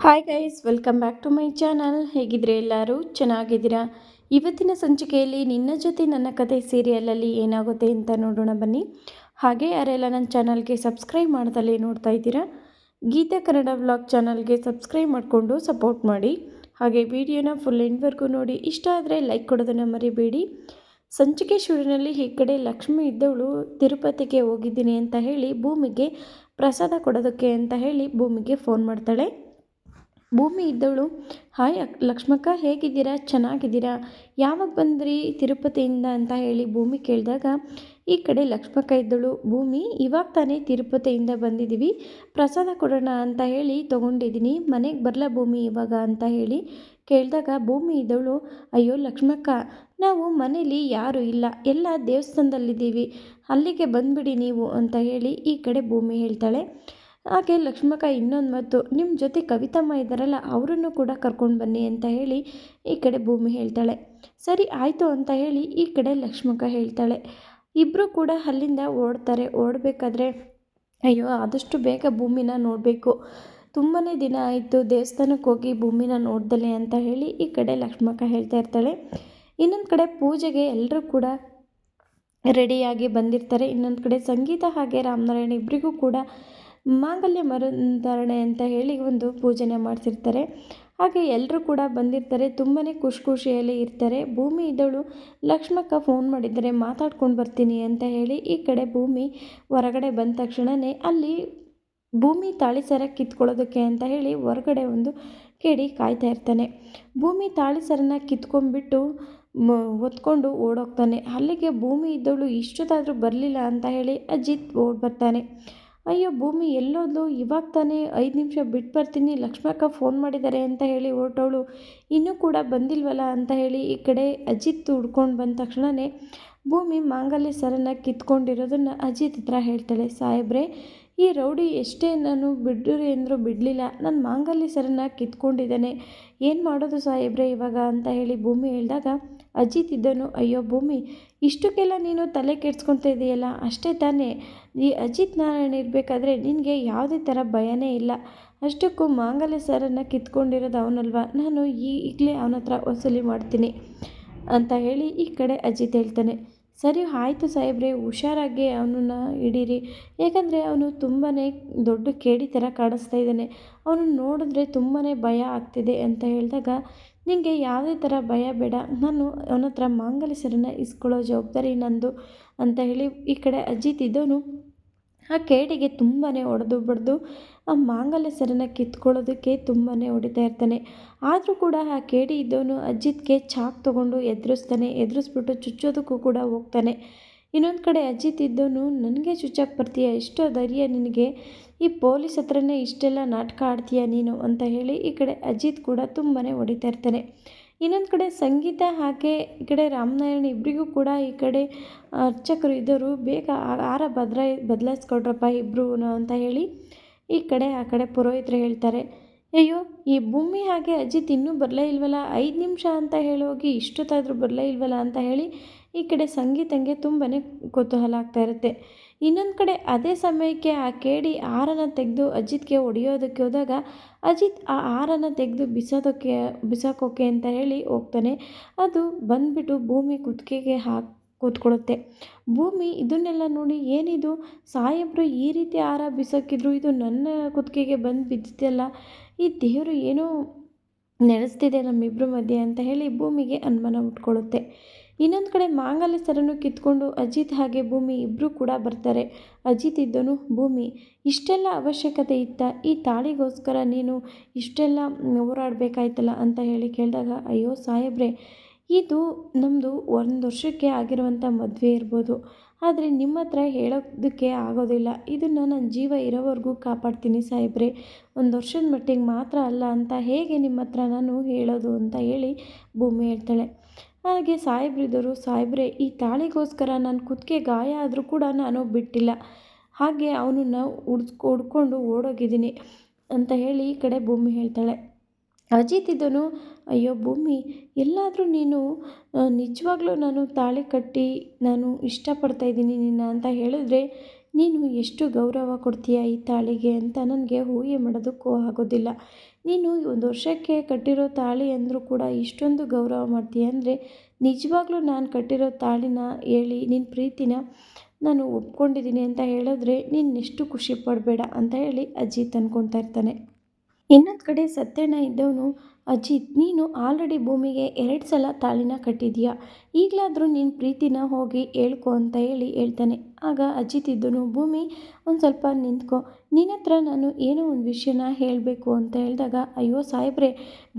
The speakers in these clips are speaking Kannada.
Hi guys, welcome back to my channel. ಹೇಗಿದ್ರೆ ಎಲ್ಲರೂ ಚೆನ್ನಾಗಿದ್ದೀರಾ? ಇವತ್ತಿನ ಸಂಚಿಕೆಯಲ್ಲಿ ನಿನ್ನ ಜೊತೆ ನನ್ನ ಕತೆ ಸೀರಿಯಲಲ್ಲಿ ಏನಾಗುತ್ತೆ ಅಂತ ನೋಡೋಣ ಬನ್ನಿ. ಹಾಗೆ ಯಾರೆಲ್ಲ ನನ್ನ ಚಾನಲ್ಗೆ ಸಬ್ಸ್ಕ್ರೈಬ್ ಮಾಡ್ದಲ್ಲೇ ನೋಡ್ತಾ ಇದ್ದೀರಾ, ಗೀತಾ ಕನ್ನಡ ವ್ಲಾಗ್ ಚಾನಲ್ಗೆ ಸಬ್ಸ್ಕ್ರೈಬ್ ಮಾಡಿಕೊಂಡು ಸಪೋರ್ಟ್ ಮಾಡಿ. ಹಾಗೆ ವಿಡಿಯೋನ ಫುಲ್ ಎಂಡ್ವರೆಗೂ ನೋಡಿ. ಇಷ್ಟ ಆದರೆ ಲೈಕ್ ಕೊಡೋದನ್ನು ಮರಿಬೇಡಿ. ಸಂಚಿಕೆ ಶುರುವಿನಲ್ಲಿ ಈ ಕಡೆ ಲಕ್ಷ್ಮಿ ಇದ್ದವಳು ತಿರುಪತಿಗೆ ಹೋಗಿದ್ದೀನಿ ಅಂತ ಹೇಳಿ ಭೂಮಿಗೆ ಪ್ರಸಾದ ಕೊಡೋದಕ್ಕೆ ಅಂತ ಹೇಳಿ ಭೂಮಿಗೆ ಫೋನ್ ಮಾಡ್ತಾಳೆ. ಭೂಮಿ ಇದ್ದವಳು, ಹಾಯ್ ಲಕ್ಷ್ಮಕ್ಕ, ಹೇಗಿದ್ದೀರಾ? ಚೆನ್ನಾಗಿದ್ದೀರಾ? ಯಾವಾಗ ಬಂದ್ರಿ ತಿರುಪತಿಯಿಂದ ಅಂತ ಹೇಳಿ ಭೂಮಿ ಕೇಳಿದಾಗ, ಈ ಕಡೆ ಲಕ್ಷ್ಮಕ್ಕ ಇದ್ದಳು, ಭೂಮಿ ಇವಾಗ ತಾನೇ ತಿರುಪತಿಯಿಂದ ಬಂದಿದ್ದೀವಿ, ಪ್ರಸಾದ ಕೊಡೋಣ ಅಂತ ಹೇಳಿ ತೊಗೊಂಡಿದ್ದೀನಿ, ಮನೆಗೆ ಬರಲ ಭೂಮಿ ಇವಾಗ ಅಂತ ಹೇಳಿ ಕೇಳಿದಾಗ, ಭೂಮಿ ಇದ್ದವಳು, ಅಯ್ಯೋ ಲಕ್ಷ್ಮಕ್ಕ, ನಾವು ಮನೇಲಿ ಯಾರೂ ಇಲ್ಲ, ಎಲ್ಲ ದೇವಸ್ಥಾನದಲ್ಲಿದ್ದೀವಿ, ಅಲ್ಲಿಗೆ ಬಂದುಬಿಡಿ ನೀವು ಅಂತ ಹೇಳಿ ಈ ಕಡೆ ಭೂಮಿ ಹೇಳ್ತಾಳೆ. ಹಾಗೆ ಲಕ್ಷ್ಮಕ್ಕ ಇನ್ನೊಂದು ಮಾತು, ನಿಮ್ಮ ಜೊತೆ ಕವಿತಮ್ಮ ಇದ್ದಾರಲ್ಲ, ಅವರನ್ನು ಕೂಡ ಕರ್ಕೊಂಡು ಬನ್ನಿ ಅಂತ ಹೇಳಿ ಈ ಕಡೆ ಭೂಮಿ ಹೇಳ್ತಾಳೆ. ಸರಿ ಆಯಿತು ಅಂತ ಹೇಳಿ ಈ ಕಡೆ ಲಕ್ಷ್ಮಕ್ಕ ಹೇಳ್ತಾಳೆ. ಇಬ್ಬರು ಕೂಡ ಅಲ್ಲಿಂದ ಓಡಬೇಕಾದ್ರೆ, ಅಯ್ಯೋ ಆದಷ್ಟು ಬೇಗ ಭೂಮಿನ ನೋಡಬೇಕು, ತುಂಬಾ ದಿನ ಆಯಿತು ದೇವಸ್ಥಾನಕ್ಕೆ ಹೋಗಿ ಭೂಮಿನ ನೋಡ್ದಲೆ ಅಂತ ಹೇಳಿ ಈ ಕಡೆ ಲಕ್ಷ್ಮಕ್ಕ ಹೇಳ್ತಾ ಇರ್ತಾಳೆ. ಇನ್ನೊಂದು ಕಡೆ ಪೂಜೆಗೆ ಎಲ್ಲರೂ ಕೂಡ ರೆಡಿಯಾಗಿ ಬಂದಿರ್ತಾರೆ. ಇನ್ನೊಂದು ಕಡೆ ಸಂಗೀತ ಹಾಗೆ ರಾಮನಾರಾಯಣ ಇಬ್ಬರಿಗೂ ಕೂಡ ಮಾಂಗಲ್ಯ ಮರುಧಾರಣೆ ಅಂತ ಹೇಳಿ ಒಂದು ಪೂಜೆನ ಮಾಡಿಸಿರ್ತಾರೆ. ಹಾಗೆ ಎಲ್ಲರೂ ಕೂಡ ಬಂದಿರ್ತಾರೆ, ತುಂಬಾ ಖುಷಿಯಲ್ಲಿ ಇರ್ತಾರೆ. ಭೂಮಿ ಇದ್ದವಳು, ಲಕ್ಷ್ಮಕ್ಕ ಫೋನ್ ಮಾಡಿದ್ದಾರೆ, ಮಾತಾಡ್ಕೊಂಡು ಬರ್ತೀನಿ ಅಂತ ಹೇಳಿ ಈ ಕಡೆ ಭೂಮಿ ಹೊರಗಡೆ ಬಂದ ತಕ್ಷಣವೇ ಅಲ್ಲಿ ಭೂಮಿ ತಾಳಿ ಸರ ಕಿತ್ಕೊಳ್ಳೋದಕ್ಕೆ ಅಂತ ಹೇಳಿ ಹೊರಗಡೆ ಒಂದು ಕೇಳಿ ಕಾಯ್ತಾ ಇರ್ತಾನೆ. ಭೂಮಿ ತಾಳಿ ಸರನ ಕಿತ್ಕೊಂಡ್ಬಿಟ್ಟು ಹೊತ್ಕೊಂಡು ಓಡೋಗ್ತಾನೆ. ಅಲ್ಲಿಗೆ ಭೂಮಿ ಇದ್ದವಳು ಇಷ್ಟೊತ್ತಾದರೂ ಬರಲಿಲ್ಲ ಅಂತ ಹೇಳಿ ಅಜಿತ್ ಓಡ್ ಬರ್ತಾನೆ. ಅಯ್ಯೋ ಭೂಮಿ ಎಲ್ಲೋದ್ಲು, ಇವಾಗ ತಾನೇ 5 ನಿಮಿಷ ಬಿಟ್ಟು ಬರ್ತೀನಿ, ಲಕ್ಷ್ಮಕ್ಕ ಫೋನ್ ಮಾಡಿದ್ದಾರೆ ಅಂತ ಹೇಳಿ ಹೊರಟವಳು ಇನ್ನೂ ಕೂಡ ಬಂದಿಲ್ವಲ್ಲ ಅಂತ ಹೇಳಿ ಈ ಕಡೆ ಅಜಿತ್ ಹುಡ್ಕೊಂಡು ಬಂದ ತಕ್ಷಣವೇ ಭೂಮಿ ಮಾಂಗಲ್ಯ ಸರನ ಕಿತ್ಕೊಂಡಿರೋದನ್ನು ಅಜಿತ್ ಹತ್ರ ಹೇಳ್ತಾಳೆ. ಸಾಹೇಬ್ರೆ, ಈ ರೌಡಿ ಎಷ್ಟೇ ನಾನು ಬಿಡ್ರಿ ಅಂದರೂ ಬಿಡಲಿಲ್ಲ, ನನ್ನ ಮಾಂಗಲ್ಯ ಸರನ ಕಿತ್ಕೊಂಡಿದ್ದಾನೆ, ಏನು ಮಾಡೋದು ಸಾಹೇಬ್ರೆ ಇವಾಗ ಅಂತ ಹೇಳಿ ಭೂಮಿ ಹೇಳಿದಾಗ, ಅಜಿತ್ ಇದ್ದನು, ಅಯ್ಯೋ ಭೂಮಿ, ಇಷ್ಟಕ್ಕೆಲ್ಲ ನೀನು ತಲೆ ಕೆಡ್ಸ್ಕೊತಾ ಇದೆಯಲ್ಲ, ಅಷ್ಟೇ ತಾನೇ, ಈ ಅಜಿತ್ ನಾರಾಯಣ ಇರಬೇಕಾದ್ರೆ ನಿನಗೆ ಯಾವುದೇ ಥರ ಭಯನೇ ಇಲ್ಲ, ಅಷ್ಟಕ್ಕೂ ಮಾಂಗಲ್ಯ ಸರನ್ನು ಕಿತ್ಕೊಂಡಿರೋದು ಅವನಲ್ವಾ, ನಾನು ಈಗಲೇ ಅವನ ಹತ್ರ ವಸೂಲಿ ಮಾಡ್ತೀನಿ ಅಂತ ಹೇಳಿ ಈ ಕಡೆ ಅಜಿತ್ ಹೇಳ್ತಾನೆ. ಸರಿ ಆಯಿತು ಸಾಹೇಬ್ರೆ, ಹುಷಾರಾಗಿ ಅವನನ್ನು ಹಿಡೀರಿ, ಯಾಕಂದರೆ ಅವನು ತುಂಬಾ ದೊಡ್ಡ ಕೇಡಿ ಥರ ಕಾಣಿಸ್ತಾ ಇದ್ದಾನೆ, ಅವನು ನೋಡಿದ್ರೆ ತುಂಬಾ ಭಯ ಆಗ್ತಿದೆ ಅಂತ ಹೇಳಿದಾಗ, ನಿನಗೆ ಯಾವುದೇ ಥರ ಭಯ ಬೇಡ, ನಾನು ಅವನ ಹತ್ರ ಮಾಂಗಲ್ಯ ಸರನ ಇಸ್ಕೊಳ್ಳೋ ಜವಾಬ್ದಾರಿ ನಂದು ಅಂತ ಹೇಳಿ ಈ ಕಡೆ ಅಜಿತ್ ಇದ್ದವನು ಆ ಕೇಡಿಗೆ ತುಂಬಾ ಹೊಡೆದು ಆ ಮಾಂಗಲ್ಯ ಸರನ ಕಿತ್ಕೊಳ್ಳೋದಕ್ಕೆ ತುಂಬಾ ಹೊಡಿತಾ ಇರ್ತಾನೆ. ಆದರೂ ಕೂಡ ಆ ಕೇಡಿ ಇದ್ದವನು ಅಜಿತ್ಗೆ ಚಾಕ್ ತೊಗೊಂಡು ಎದುರಿಸ್ಬಿಟ್ಟು ಚುಚ್ಚೋದಕ್ಕೂ ಕೂಡ ಹೋಗ್ತಾನೆ. ಇನ್ನೊಂದು ಕಡೆ ಅಜಿತ್ ಇದ್ದವನು, ನನಗೆ ಚುಚ್ಚಕ್ಕೆ ಬರ್ತೀಯ, ಎಷ್ಟೋ ಧೈರ್ಯ ನಿನಗೆ, ಈ ಪೊಲೀಸ್ ಹತ್ರನೇ ಇಷ್ಟೆಲ್ಲ ನಾಟಕ ಆಡ್ತೀಯ ನೀನು ಅಂತ ಹೇಳಿ ಈ ಕಡೆ ಅಜಿತ್ ಕೂಡ ತುಂಬಾ ಹೊಡಿತಾ ಇರ್ತಾನೆ. ಇನ್ನೊಂದು ಕಡೆ ಸಂಗೀತ ಹಾಗೆ ಈ ಕಡೆ ರಾಮನಾರಾಯಣ ಇಬ್ಬರಿಗೂ ಕೂಡ ಈ ಕಡೆ ಅರ್ಚಕರು ಇದ್ದವರು, ಬೇಗ ಹಾರ ಬದಲಾಯಿಸ್ಕೊಡ್ರಪ್ಪ ಇಬ್ಬರು ಅಂತ ಹೇಳಿ ಈ ಕಡೆ ಆ ಕಡೆ ಪುರೋಹಿತರು ಹೇಳ್ತಾರೆ. ಅಯ್ಯೋ ಈ ಭೂಮಿ ಹಾಗೆ ಅಜಿತ್ ಇನ್ನೂ ಬರಲೇ ಇಲ್ವಲ್ಲ, 5 ನಿಮಿಷ ಅಂತ ಹೇಳೋಗಿ ಇಷ್ಟೊತ್ತಾದರೂ ಬರಲೇ ಇಲ್ವಲ್ಲ ಅಂತ ಹೇಳಿ ಈ ಕಡೆ ಸಂಗೀತಂಗೆ ತುಂಬಾ ಕುತೂಹಲ ಆಗ್ತಾ ಇರುತ್ತೆ. ಇನ್ನೊಂದು ಕಡೆ ಅದೇ ಸಮಯಕ್ಕೆ ಆ ಕೇಡಿ ಹಾರನ ತೆಗೆದು ಅಜಿತ್ಗೆ ಹೊಡೆಯೋದಕ್ಕೆ ಹೋದಾಗ ಅಜಿತ್ ಆ ಹಾರನ ತೆಗೆದು ಬಿಸಾಕೋಕೆ ಅಂತ ಹೇಳಿ ಹೋಗ್ತಾನೆ. ಅದು ಬಂದುಬಿಟ್ಟು ಭೂಮಿ ಕುತ್ತಿಗೆಗೆ ಕೂತ್ಕೊಳ್ಳುತ್ತೆ. ಭೂಮಿ ಇದನ್ನೆಲ್ಲ ನೋಡಿ, ಏನಿದು ಸಾಹೇಬ್ರು ಈ ರೀತಿ ಹಾರ ಬಿಸಾಕಿದ್ರು, ಇದು ನನ್ನ ಕುತ್ತಿಗೆಗೆ ಬಂದು ಬಿದ್ದಿದೆಯಲ್ಲ, ಈ ದೇವರು ಏನೋ ನಡೆಸ್ತಿದೆ ನಮ್ಮಿಬ್ಬರ ಮಧ್ಯೆ ಅಂತ ಹೇಳಿ ಭೂಮಿಗೆ ಅನುಮಾನ ಉಟ್ಕೊಳ್ಳುತ್ತೆ. ಇನ್ನೊಂದು ಕಡೆ ಮಾಂಗಲ್ಯ ಸರನ್ನು ಕಿತ್ಕೊಂಡು ಅಜಿತ್ ಹಾಗೆ ಭೂಮಿ ಇಬ್ಬರು ಕೂಡ ಬರ್ತಾರೆ. ಅಜಿತ್ ಇದ್ದನು, ಭೂಮಿ ಇಷ್ಟೆಲ್ಲ ಅವಶ್ಯಕತೆ ಇತ್ತ, ಈ ತಾಳಿಗೋಸ್ಕರ ನೀನು ಇಷ್ಟೆಲ್ಲ ಹೋರಾಡಬೇಕಾಯ್ತಲ್ಲ ಅಂತ ಹೇಳಿ ಕೇಳಿದಾಗ, ಅಯ್ಯೋ ಸಾಹೇಬ್ರೆ, ಇದು ನಮ್ಮದು 1 ವರ್ಷಕ್ಕೆ ಆಗಿರುವಂಥ ಮದುವೆ ಇರ್ಬೋದು, ಆದರೆ ನಿಮ್ಮ ಹತ್ರ ಹೇಳೋದಕ್ಕೆ ಆಗೋದಿಲ್ಲ, ಇದನ್ನು ನನ್ನ ಜೀವ ಇರೋವರೆಗೂ ಕಾಪಾಡ್ತೀನಿ ಸಾಹೇಬ್ರೆ, 1 ವರ್ಷದ ಮಟ್ಟಿಗೆ ಮಾತ್ರ ಅಲ್ಲ ಅಂತ ಹೇಗೆ ನಿಮ್ಮ ಹತ್ರ ನಾನು ಹೇಳೋದು ಅಂತ ಹೇಳಿ ಭೂಮಿ ಹೇಳ್ತಾಳೆ. ಹಾಗೆ ಸಾಹೇಬ್ರಿದ್ದರು, ಸಾಹೇಬ್ರೆ, ಈ ತಾಳಿಗೋಸ್ಕರ ನನ್ನ ಕುತ್ತಿಗೆ ಗಾಯ ಆದರೂ ಕೂಡ ನಾನು ಬಿಟ್ಟಿಲ್ಲ, ಹಾಗೆ ಅವನನ್ನು ಹುಡ್ಕೊಂಡು ಓಡೋಗಿದ್ದೀನಿ ಅಂತ ಹೇಳಿ ಈ ಕಡೆ ಭೂಮಿ ಹೇಳ್ತಾಳೆ. ಅಜಿತ್ ಇದ್ದನು, ಅಯ್ಯೋ ಭೂಮಿ, ಎಲ್ಲಾದರೂ ನೀನು ನಿಜವಾಗ್ಲೂ ನಾನು ತಾಳಿ ಕಟ್ಟಿ ನಾನು ಇಷ್ಟಪಡ್ತಾ ಇದ್ದೀನಿ ನಿನ್ನ ಅಂತ ಹೇಳಿದ್ರೆ ನೀನು ಎಷ್ಟು ಗೌರವ ಕೊಡ್ತೀಯ ಈ ತಾಳಿಗೆ ಅಂತ ನನಗೆ ಊಹೆ ಮಾಡೋದಕ್ಕೂ ಆಗೋದಿಲ್ಲ. ನೀನು 1 ವರ್ಷಕ್ಕೆ ಕಟ್ಟಿರೋ ತಾಳಿ ಅಂದರೂ ಕೂಡ ಇಷ್ಟೊಂದು ಗೌರವ ಮಾಡ್ತೀಯ ಅಂದರೆ ನಿಜವಾಗ್ಲೂ ನಾನು ಕಟ್ಟಿರೋ ತಾಳಿನ ಹೇಳಿ ನಿನ್ನ ಪ್ರೀತಿನ ನಾನು ಒಪ್ಕೊಂಡಿದ್ದೀನಿ ಅಂತ ಹೇಳಿದ್ರೆ ನೀನೆಷ್ಟು ಖುಷಿ ಪಡಬೇಡ ಅಂತ ಹೇಳಿ ಅಜಿತ್ ಅಂದ್ಕೊಳ್ತಾ ಇರ್ತಾನೆ. ಇನ್ನೊಂದು ಕಡೆ ಸತ್ಯಣ್ಣ ಇದ್ದವನು, ಅಜಿತ್ ನೀನು ಆಲ್ರೆಡಿ ಭೂಮಿಗೆ 2 ಸಲ ತಾಳಿನ ಕಟ್ಟಿದೀಯ, ಈಗಲಾದರೂ ನಿನ್ನ ಪ್ರೀತಿನ ಹೋಗಿ ಹೇಳ್ಕೊ ಅಂತ ಹೇಳಿ ಹೇಳ್ತಾನೆ. ಆಗ ಅಜಿತ್ ಇದ್ದನು, ಭೂಮಿ ಒಂದು ಸ್ವಲ್ಪ ನಿಂತ್ಕೊ, ನಿನ್ನ ಹತ್ರ ನಾನು ಏನೋ ಒಂದು ವಿಷಯನ ಹೇಳಬೇಕು ಅಂತ ಹೇಳಿದಾಗ, ಅಯ್ಯೋ ಸಾಹೇಬ್ರೆ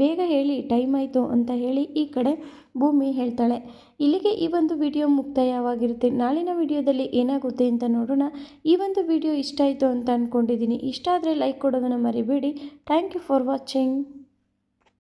ಬೇಗ ಹೇಳಿ ಟೈಮ್ ಆಯಿತು ಅಂತ ಹೇಳಿ ಈ ಕಡೆ ಭೂಮಿ ಹೇಳ್ತಾಳೆ. ಇಲ್ಲಿಗೆ ಈ ಒಂದು ವಿಡಿಯೋ ಮುಕ್ತಾಯವಾಗಿರುತ್ತೆ. ನಾಳಿನ ವಿಡಿಯೋದಲ್ಲಿ ಏನಾಗುತ್ತೆ ಅಂತ ನೋಡೋಣ. ಈ ಒಂದು ವಿಡಿಯೋ ಇಷ್ಟ ಆಯಿತು ಅಂತ ಅಂದ್ಕೊಂಡಿದ್ದೀನಿ. ಇಷ್ಟ ಆದರೆ ಲೈಕ್ ಕೊಡೋದನ್ನು ಮರಿಬೇಡಿ. Thank you for watching.